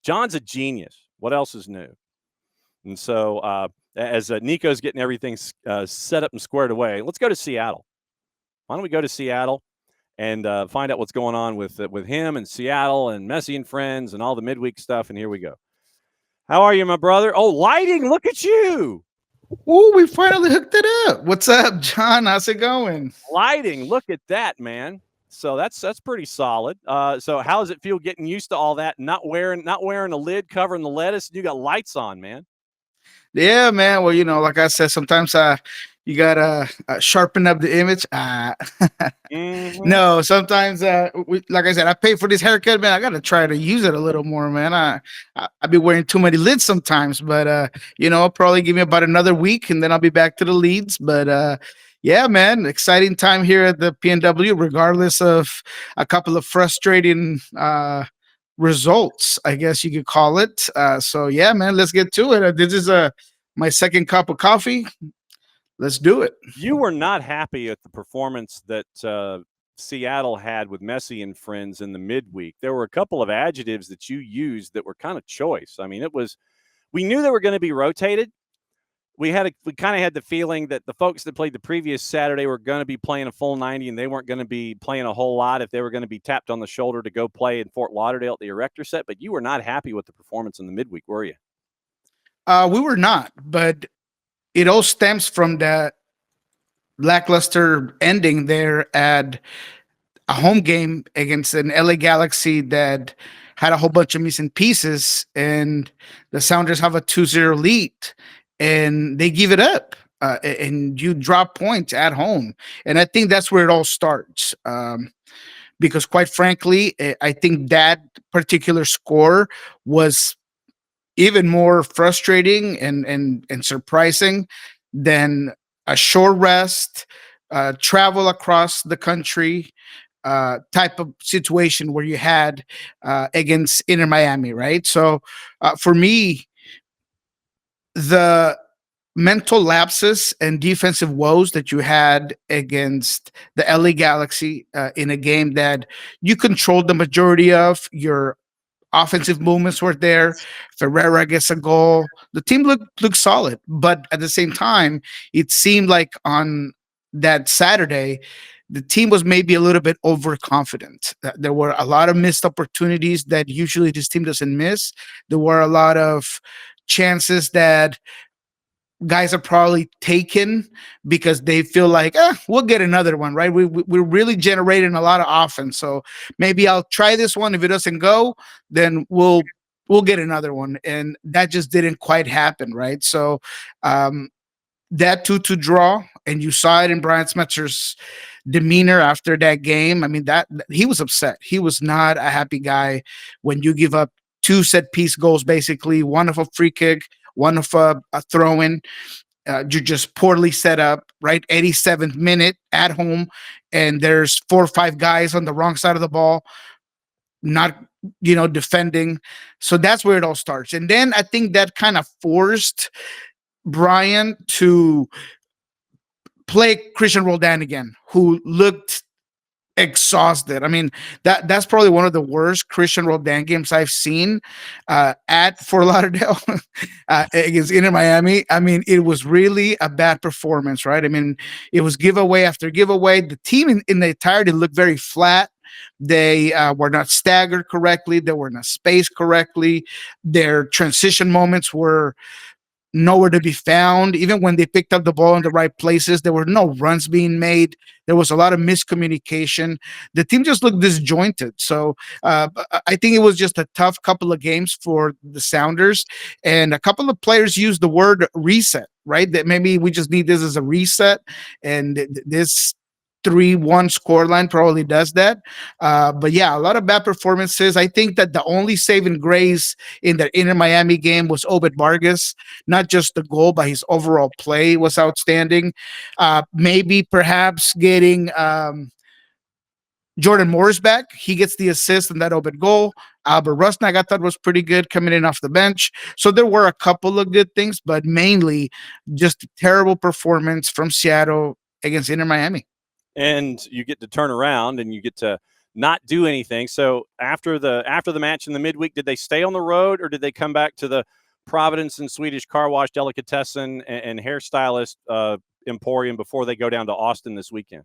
John's a genius. What else is new? And so, as Nico's getting everything set up and squared away, let's go to Seattle. Why don't we go to Seattle and find out what's going on with him and Seattle and Messi and friends and all the midweek stuff? And here we go. How are you, my brother? Oh, lighting! Look at you. Oh, we finally hooked it up. What's up, John? How's it going? Lighting! Look at that, man. So that's pretty solid. So how does it feel getting used to all that? Not wearing a lid covering the lettuce. You got lights on, man. Yeah, man. Well, like I said, sometimes you gotta sharpen up the image. Mm-hmm. No, sometimes like I said, I pay for this haircut, man. I gotta try to use it a little more, man. I be wearing too many lids sometimes, but I'll probably give me about another week and then I'll be back to the leads. But yeah, man, exciting time here at the PNW, regardless of a couple of frustrating results, I guess you could call it. So yeah, man, let's get to it. This is my second cup of coffee. Let's do it. You were not happy at the performance that Seattle had with Messi and friends in the midweek. There were a couple of adjectives that you used that were kind of choice. I mean, we knew they were going to be rotated. We kind of had the feeling that the folks that played the previous Saturday were going to be playing a full 90 and they weren't going to be playing a whole lot if they were going to be tapped on the shoulder to go play in Fort Lauderdale at the Erector set. But you were not happy with the performance in the midweek, were you? We were not, but it all stems from that lackluster ending there at a home game against an LA Galaxy that had a whole bunch of missing pieces, and the Sounders have a 2-0 lead, and they give it up. And you drop points at home. And I think that's where it all starts. Because quite frankly, I think that particular score was even more frustrating and surprising than a short rest, travel across the country type of situation where you had against Inter Miami, right? So for me, the mental lapses and defensive woes that you had against the LA Galaxy in a game that you controlled the majority of, your offensive movements were there. Ferreira gets a goal. The team looked solid, but at the same time, it seemed like on that Saturday, the team was maybe a little bit overconfident. There were a lot of missed opportunities that usually this team doesn't miss. There were a lot of chances that guys are probably taken because they feel like, we'll get another one, right? We're really generating a lot of offense, so maybe I'll try this one. If it doesn't go, then we'll get another one, and that just didn't quite happen, right? So that 2-2 draw, and you saw it in Brian Smetzer's demeanor after that game. I mean, that he was upset. He was not a happy guy when you give up two set piece goals, basically one of a free kick, one of a throw in. You're just poorly set up, right? 87th minute at home, and there's 4 or 5 guys on the wrong side of the ball, not defending. So that's where it all starts. And then I think that kind of forced Brian to play Christian Roldan again, who looked exhausted. I mean, that's probably one of the worst Christian Roldan games I've seen at Fort Lauderdale against Inter Miami. I mean, it was really a bad performance, right? I mean, it was giveaway after giveaway. The team in the entirety looked very flat. They were not staggered correctly. They were not spaced correctly. Their transition moments were nowhere to be found. Even when they picked up the ball in the right places, there were no runs being made. There was a lot of miscommunication. The team just looked disjointed. So I think it was just a tough couple of games for the Sounders. And a couple of players used the word reset, right? That maybe we just need this as a reset. And this 3-1 scoreline probably does that. But yeah, a lot of bad performances. I think that the only saving grace in the Inter Miami game was Obed Vargas. Not just the goal, but his overall play was outstanding. Maybe perhaps getting Jordan Morris back. He gets the assist in that Obed goal. Albert Rusnak, I thought, was pretty good coming in off the bench. So there were a couple of good things, but mainly just a terrible performance from Seattle against Inter Miami. And you get to turn around and you get to not do anything. So after the match in the midweek, did they stay on the road or did they come back to the Providence and Swedish Car Wash Delicatessen and hairstylist emporium before they go down to Austin this weekend?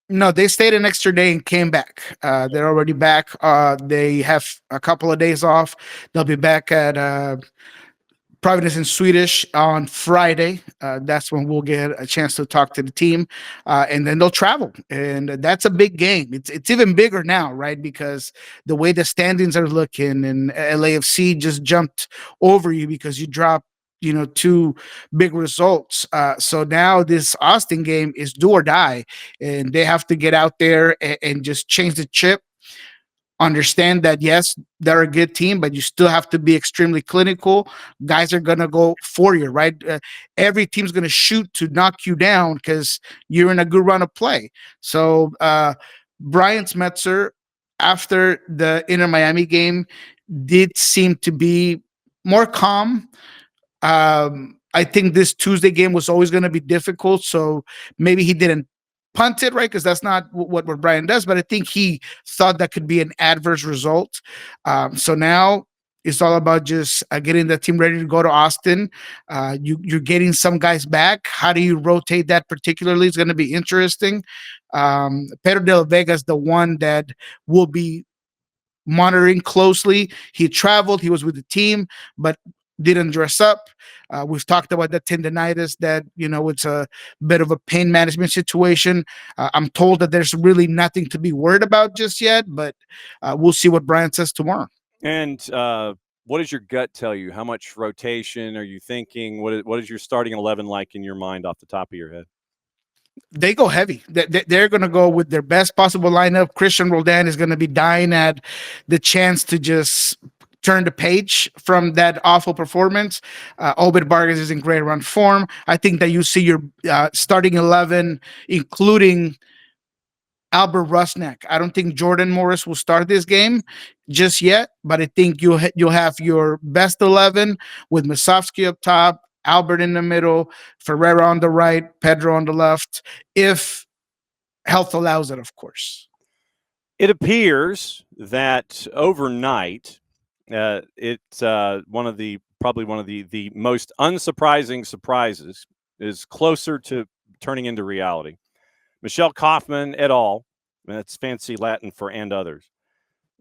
No, they stayed an extra day and came back. They're already back. They have a couple of days off. They'll be back at Providence in Swedish on Friday. That's when we'll get a chance to talk to the team, and then they'll travel, and that's a big game. It's even bigger now, right? Because the way the standings are looking, and LAFC just jumped over you because you dropped, two big results. So now this Austin game is do or die, and they have to get out there and just change the chip, understand that yes, they're a good team, but you still have to be extremely clinical. Guys are gonna go for you, right? Every team's gonna shoot to knock you down because you're in a good run of play. So Brian Smetzer, after the Inter Miami game, did seem to be more calm. I think this Tuesday game was always going to be difficult, so maybe he didn't punt it, right? Because that's not what Brian does. But I think he thought that could be an adverse result. So now it's all about just getting the team ready to go to Austin. You're getting some guys back. How do you rotate that particularly? Is going to be interesting. Pedro de la Vega is the one that will be monitoring closely. He traveled, he was with the team, but didn't dress up. We've talked about the tendonitis that, it's a bit of a pain management situation. I'm told that there's really nothing to be worried about just yet, but we'll see what Brian says tomorrow. And what does your gut tell you? How much rotation are you thinking? What is your starting 11 like in your mind off the top of your head? They go heavy. They're going to go with their best possible lineup. Christian Roldan is going to be dying at the chance to just turn the page from that awful performance. Obed Vargas is in great run form. I think that you see your starting 11, including Albert Rusnak. I don't think Jordan Morris will start this game just yet, but I think you'll have your best 11 with Masovsky up top, Albert in the middle, Ferreira on the right, Pedro on the left, if health allows it, of course. It appears that overnight, it's probably one of the most unsurprising surprises is closer to turning into reality. Michelle Kaufman et al. That's fancy Latin for "and others."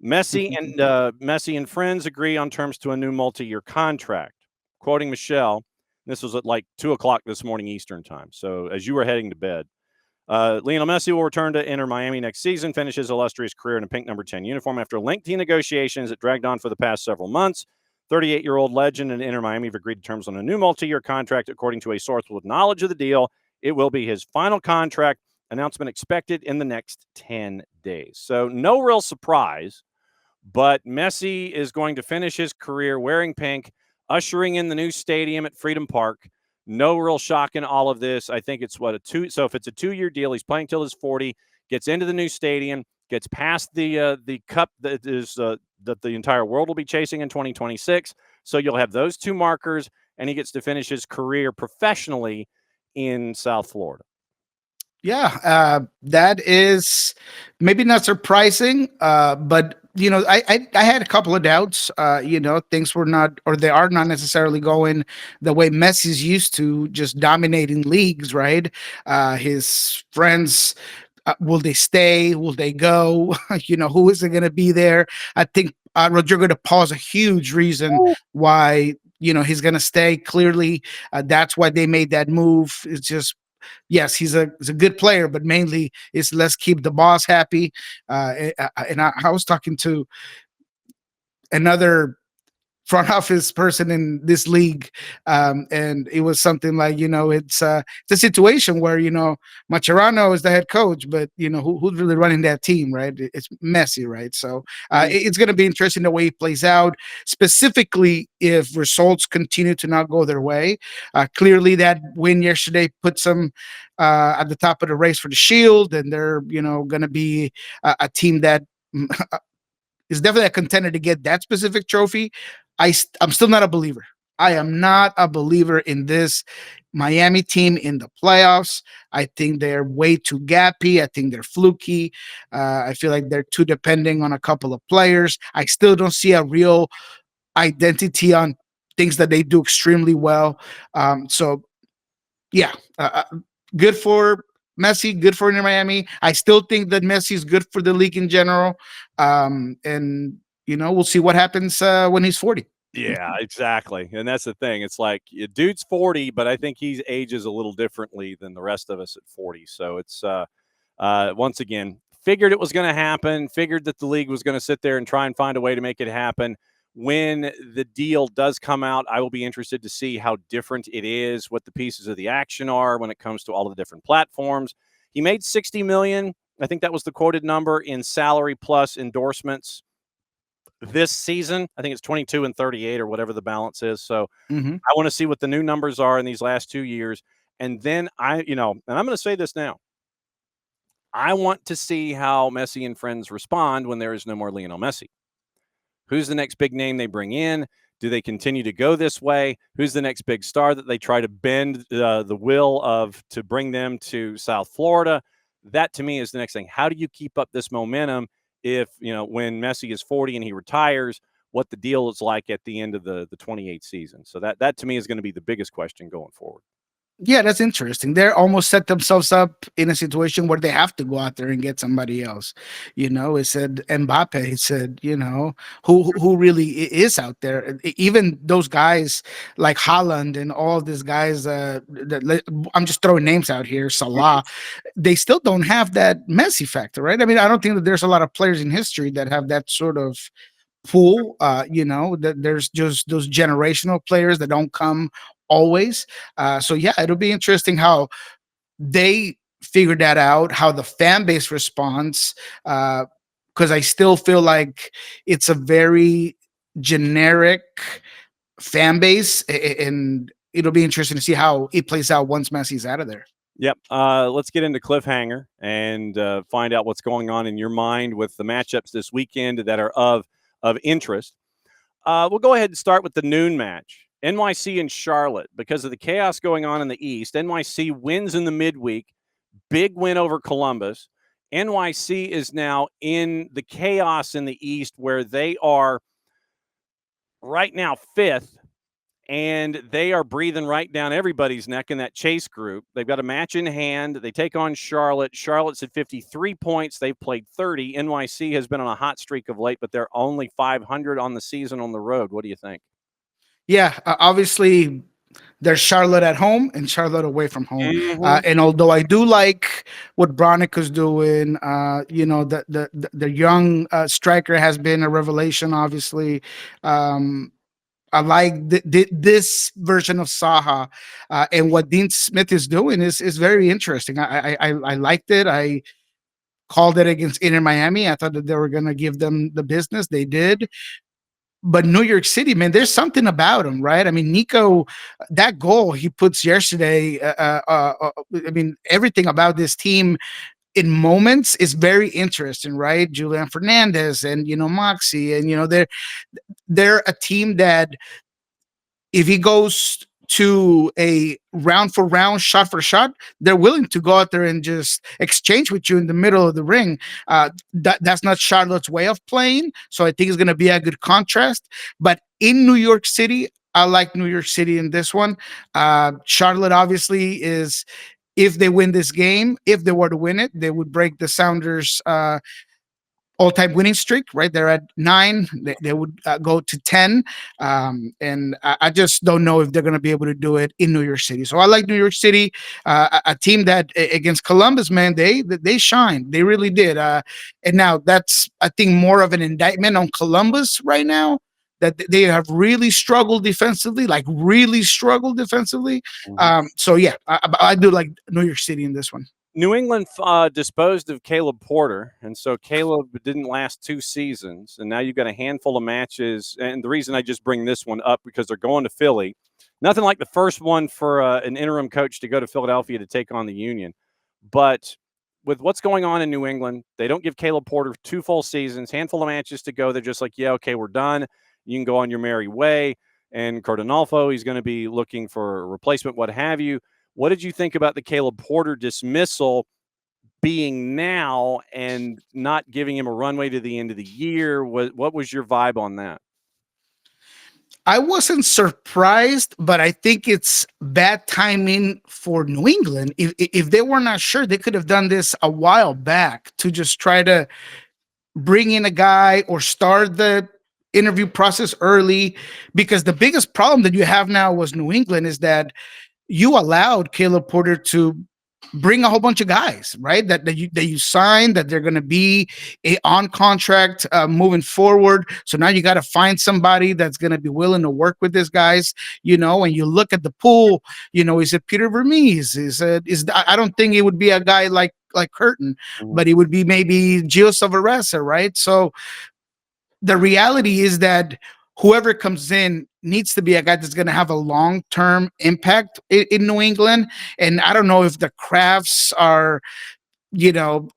Messi and friends agree on terms to a new multi-year contract. Quoting Michelle, this was at like 2:00 this morning Eastern time. So as you were heading to bed, Lionel Messi will return to Inter Miami next season, finish his illustrious career in a pink number 10 uniform after lengthy negotiations that dragged on for the past several months. 38-year-old legend and Inter Miami have agreed to terms on a new multi-year contract, according to a source with knowledge of the deal. It will be his final contract. Announcement expected in the next 10 days. So no real surprise, but Messi is going to finish his career wearing pink, ushering in the new stadium at Freedom Park. No real shock in all of this. I think it's so if it's a 2-year deal, he's playing till he's 40, gets into the new stadium, gets past the cup that is that the entire world will be chasing in 2026. So you'll have those two markers, and he gets to finish his career professionally in South Florida. Yeah, that is maybe not surprising, but I had a couple of doubts. Things were not, or they are not necessarily going the way Messi's used to, just dominating leagues, right? His friends, will they stay? Will they go? Who is going to be there? I think Rodrigo de Paul is a huge reason why he's going to stay. Clearly, that's why they made that move. It's just, yes, he's a good player, but mainly it's let's keep the boss happy. And I was talking to another front office person in this league, and it was something like, it's a situation where Mascherano is the head coach, but who's really running that team, right? It's Messi, right? So it's going to be interesting the way it plays out, specifically if results continue to not go their way. Clearly, that win yesterday puts them at the top of the race for the Shield, and they're going to be a team that is definitely a contender to get that specific trophy. I'm still not a believer. I am not a believer in this Miami team in the playoffs. I think they're way too gappy. I think they're fluky. I feel like they're too depending on a couple of players. I still don't see a real identity on things that they do extremely well. So yeah, good for Messi, good for Inter Miami. I still think that Messi is good for the league in general. And we'll see what happens when he's 40. Yeah, exactly. And that's the thing. It's like dude's 40, but I think he ages a little differently than the rest of us at 40. So it's once again, figured it was going to happen, figured that the league was going to sit there and try and find a way to make it happen. When the deal does come out, I will be interested to see how different it is, what the pieces of the action are when it comes to all of the different platforms. He made 60 million. I think that was the quoted number in salary plus endorsements this season. I think it's 22 and 38 or whatever the balance is. So Mm-hmm. I want to see what the new numbers are in these last 2 years. And then and I'm going to say this now. I want to see how Messi and friends respond when there is no more Lionel Messi. Who's the next big name they bring in? Do they continue to go this way? Who's the next big star that they try to bend the will of to bring them to South Florida? That to me is the next thing. How do you keep up this momentum if, when Messi is 40 and he retires, what the deal is like at the end of the 28 season? So that to me is going to be the biggest question going forward. Yeah, that's interesting. They're almost set themselves up in a situation where they have to go out there and get somebody else. It said Mbappe. It said, who really is out there. Even those guys like Holland and all these guys. I'm just throwing names out here. Salah. They still don't have that Messi factor, right? I mean, I don't think that there's a lot of players in history that have that sort of pool. That there's just those generational players that don't come always. So yeah, it'll be interesting how they figure that out, how the fan base responds. Because I still feel like it's a very generic fan base, and it'll be interesting to see how it plays out once Messi's out of there. Yep. Let's get into cliffhanger and find out what's going on in your mind with the matchups this weekend that are of interest. We'll go ahead and start with the noon match. NYC and Charlotte. Because of the chaos going on in the East, NYC wins in the midweek. Big win over Columbus. NYC is now in the chaos in the East where they are right now fifth, and they are breathing right down everybody's neck in that chase group. They've got a match in hand. They take on Charlotte. Charlotte's at 53 points. They've played 30. NYC has been on a hot streak of late, but they're only 500 on the season on the road. What do you think? Yeah, obviously there's Charlotte at home and Charlotte away from home. Mm-hmm. And although I do like what Bronica's doing, the young striker has been a revelation. Obviously, I like this version of Saha, and what Dean Smith is doing is very interesting. I liked it. I called it against Inter Miami. I thought that they were going to give them the business. They did. But New York City, man, there's something about him, right? I mean, Nico, that goal he puts yesterday. I mean, everything about this team in moments is very interesting, right? Julian Fernandez and Moxie, and they're a team that if he goes to a round for round, shot for shot, they're willing to go out there and just exchange with you in the middle of the ring. That's not Charlotte's way of playing, so I think it's going to be a good contrast. But in New York City, I like New York City in this one. Charlotte obviously is. If they win this game, if they were to win it, they would break the Sounders' all-time winning streak, right? They're at 9. They would go to 10. And I just don't know if they're going to be able to do it in New York City. So I like New York City, a team that against Columbus, man, they shine. They really did. And now that's, I think, more of an indictment on Columbus right now, that they have really struggled defensively, like really struggled defensively. So yeah, I do like New York City in this one. New England disposed of Caleb Porter, and so Caleb didn't last 2 seasons, and now you've got a handful of matches. And the reason I just bring this one up because they're going to Philly. Nothing like the first one for an interim coach to go to Philadelphia to take on the Union. But with what's going on in New England, they don't give Caleb Porter 2 full seasons, handful of matches to go. They're just like, yeah, okay, we're done. You can go on your merry way. and Cardinalfo. He's going to be looking for a replacement, what have you. What did you think about the Caleb Porter dismissal being now and not giving him a runway to the end of the year? What was your vibe on that? I wasn't surprised, but I think it's bad timing for New England. If they were not sure, they could have done this a while back to just try to bring in a guy or start the interview process early. Because the biggest problem that you have now was New England is that you allowed Caleb Porter to bring a whole bunch of guys, right? That you signed, that they're going to be on contract moving forward. So now you got to find somebody that's going to be willing to work with these guys, And you look at the pool, is it Peter Vermees? I don't think it would be a guy like Curtin, but it would be maybe Gio Savarese, right? So the reality is that whoever comes in needs to be a guy that's going to have a long-term impact in New England. And I don't know if the Crafts are, you know,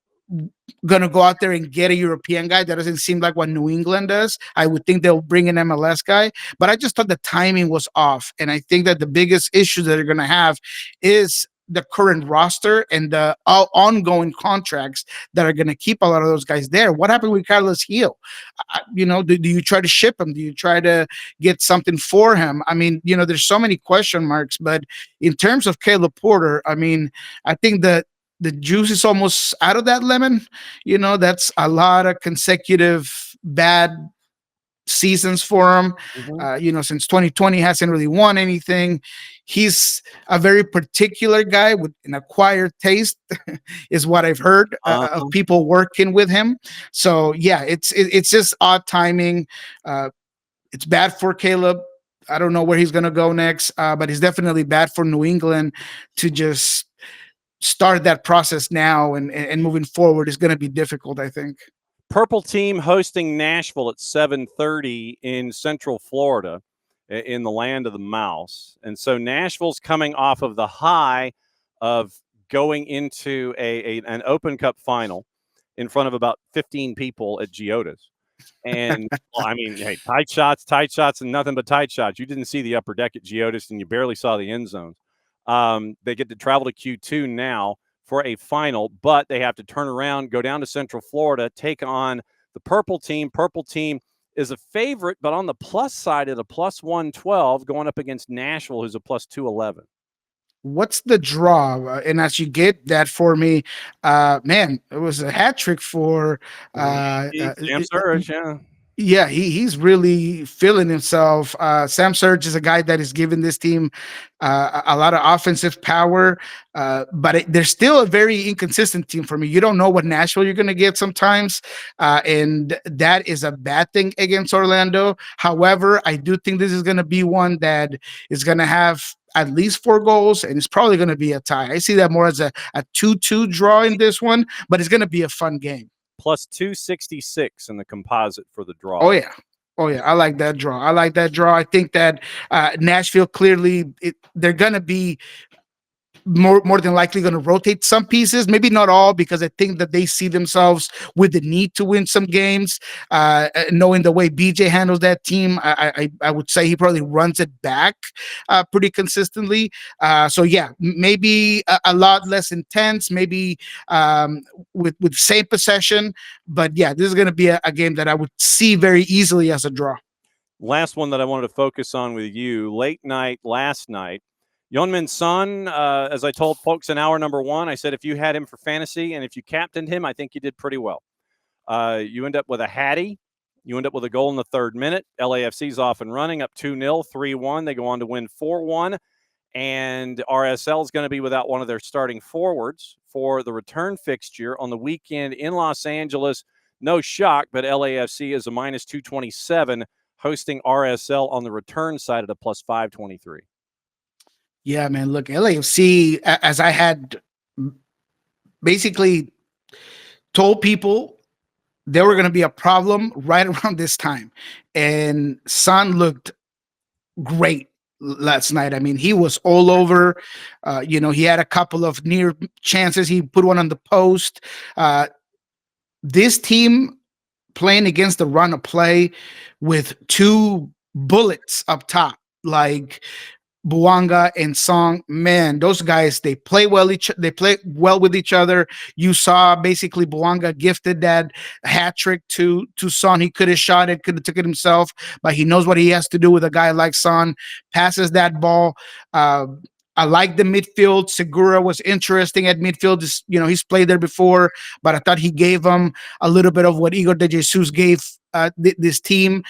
going to go out there and get a European guy. That doesn't seem like what New England does. I would think they'll bring an MLS guy, but I just thought the timing was off. And I think that the biggest issue that they're going to have is the current roster and the ongoing contracts that are going to keep a lot of those guys there. What happened with Carlos Heel? Do you try to ship him? Do you try to get something for him? I mean, there's so many question marks, but in terms of Caleb Porter, I mean, I think that the juice is almost out of that lemon. That's a lot of consecutive bad seasons for him. Since 2020 hasn't really won anything. He's a very particular guy with an acquired taste, is what I've heard of people working with him. So yeah, it's just odd timing. It's bad for Caleb. I don't know where he's going to go next, but it's definitely bad for New England to just start that process now and moving forward is going to be difficult, I think. Purple team hosting Nashville at 7:30 in Central Florida, in the land of the mouse. And so Nashville's coming off of the high of going into an Open Cup final in front of about 15 people at Geoda's. And well, I mean, hey, tight shots, and nothing but tight shots. You didn't see the upper deck at Geoda's, and you barely saw the end zones. They get to travel to Q2 now for a final, but they have to turn around, go down to Central Florida, take on the Purple team. Purple team is a favorite, but on the plus side at a plus 112, going up against Nashville, who's a plus 211. What's the draw? And as you get that for me, man, it was a hat trick for Sam Surge, yeah. Yeah, he's really feeling himself. Sam Surge is a guy that is giving this team a lot of offensive power, but there's still a very inconsistent team for me. You don't know what Nashville you're going to get sometimes, and that is a bad thing against Orlando. However, I do think this is going to be one that is going to have at least 4 goals, and it's probably going to be a tie. I see that more as a 2-2 draw in this one, but it's going to be a fun game. Plus 266 in the composite for the draw. Oh yeah. I like that draw. I think that Nashville clearly they're gonna be more than likely going to rotate some pieces, maybe not all, because I think that they see themselves with the need to win some games. Knowing the way BJ handles that team, I would say he probably runs it back pretty consistently. So yeah, maybe a lot less intense, maybe with same possession. But yeah, this is going to be a game that I would see very easily as a draw. Last one that I wanted to focus on with you, late night last night. Yeonmin Son, as I told folks in hour number 1, I said if you had him for fantasy and if you captained him, I think you did pretty well. You end up with a Hattie. You end up with a goal in the 3rd minute. LAFC's off and running, up 2-0, 3-1. They go on to win 4-1. And RSL is going to be without one of their starting forwards for the return fixture on the weekend in Los Angeles. No shock, but LAFC is a minus 227, hosting RSL on the return side at a plus 523. Yeah, man. Look, LAFC, as I had basically told people, they were going to be a problem right around this time. And Son looked great last night. I mean, he was all over. He had a couple of near chances. He put one on the post. This team playing against the run of play with 2 bullets up top, like Buanga and Song, man, those guys they play well with each other. You saw basically Buanga gifted that hat trick to Son. He could have shot it, could have took it himself, but he knows what he has to do with a guy like Son. Passes that ball. Uh, I like the midfield. Segura was interesting at midfield. He's played there before, but I thought he gave him a little bit of what Igor de Jesus gave this team.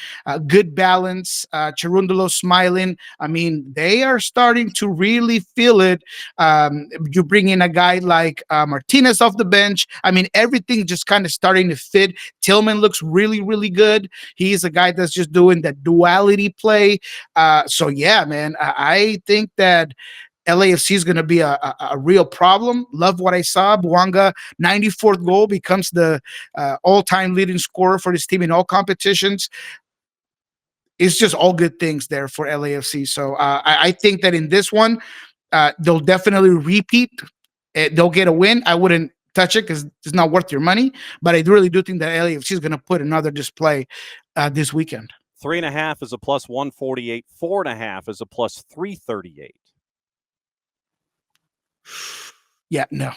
Good balance. Cherundolo smiling. I mean, they are starting to really feel it. You bring in a guy like Martinez off the bench. I mean, everything just kind of starting to fit. Tillman looks really, really good. He's a guy that's just doing that duality play. So yeah, man, I think that LAFC is going to be a real problem. Love what I saw. Buanga, 94th goal, becomes the all-time leading scorer for this team in all competitions. It's just all good things there for LAFC. So I think that in this one, they'll definitely repeat. They'll get a win. I wouldn't touch it because it's not worth your money. But I really do think that LAFC is going to put another display this weekend. 3.5 is a plus 148. 4.5 is a plus 338. Yeah, no.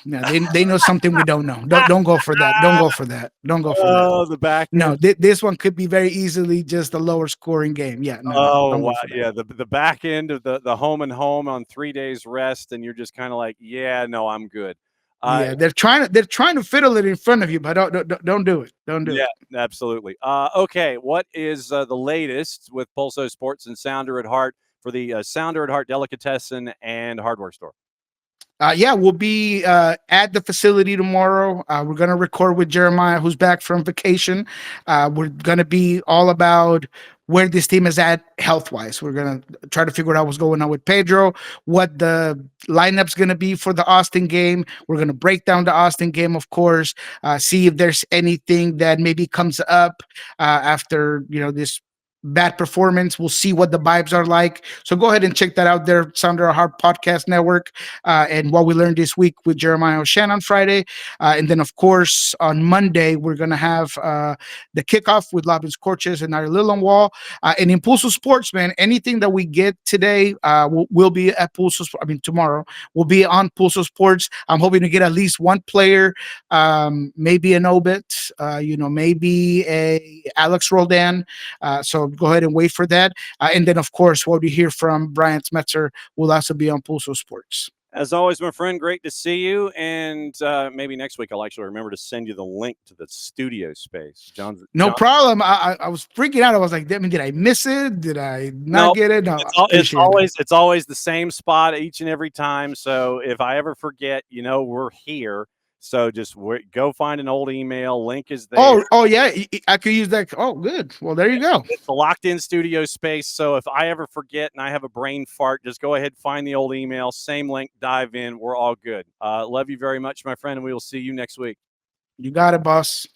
They know something we don't know. Don't go for that. Don't go for that. Don't go for that. Oh, the back. No, this one could be very easily just a lower scoring game. Yeah, no. Oh, Don't wow. go for that. Yeah, the back end of the home and home on 3 days rest, and you're just kind of like, yeah, no, I'm good. Yeah, they're trying to fiddle it in front of you, but don't do it. Don't do Yeah, it. absolutely. Okay, what is the latest with Pulso Sports and Sounder at Heart for the Sounder at Heart Delicatessen and Hardware Store? Yeah, we'll be at the facility tomorrow. We're going to record with Jeremiah, who's back from vacation. We're going to be all about where this team is at health wise. We're going to try to figure out what's going on with Pedro, what the lineup's going to be for the Austin game. We're going to break down the Austin game, of course, see if there's anything that maybe comes up after, this bad performance. We'll see what the vibes are like. So go ahead and check that out there, Sounder Heart Podcast Network, and what we learned this week with Jeremiah O'Shan on Friday. And then, of course, on Monday, we're going to have the kickoff with Labins Corches and our Lilon Wall. And in Pulso Sports, man, anything that we get today will be at Pulso. Tomorrow will be on Pulso Sports. I'm hoping to get at least one player, maybe an Obit, maybe a Alex Roldan. So go ahead and wait for that. And then, of course, what we hear from Brian Smetzer will also be on Pulso Sports. As always, my friend, great to see you. And maybe next week I'll actually remember to send you the link to the studio space. No problem. I was freaking out. I was like, did I miss it? Did I not get it? No, it's always the same spot each and every time. So if I ever forget, we're here. So just go find an old email. Link is there. Oh yeah, I could use that. Oh, good. Well, there you go. It's a locked-in studio space. So if I ever forget and I have a brain fart, just go ahead, find the old email, same link, dive in. We're all good. Love you very much, my friend, and we will see you next week. You got it, boss.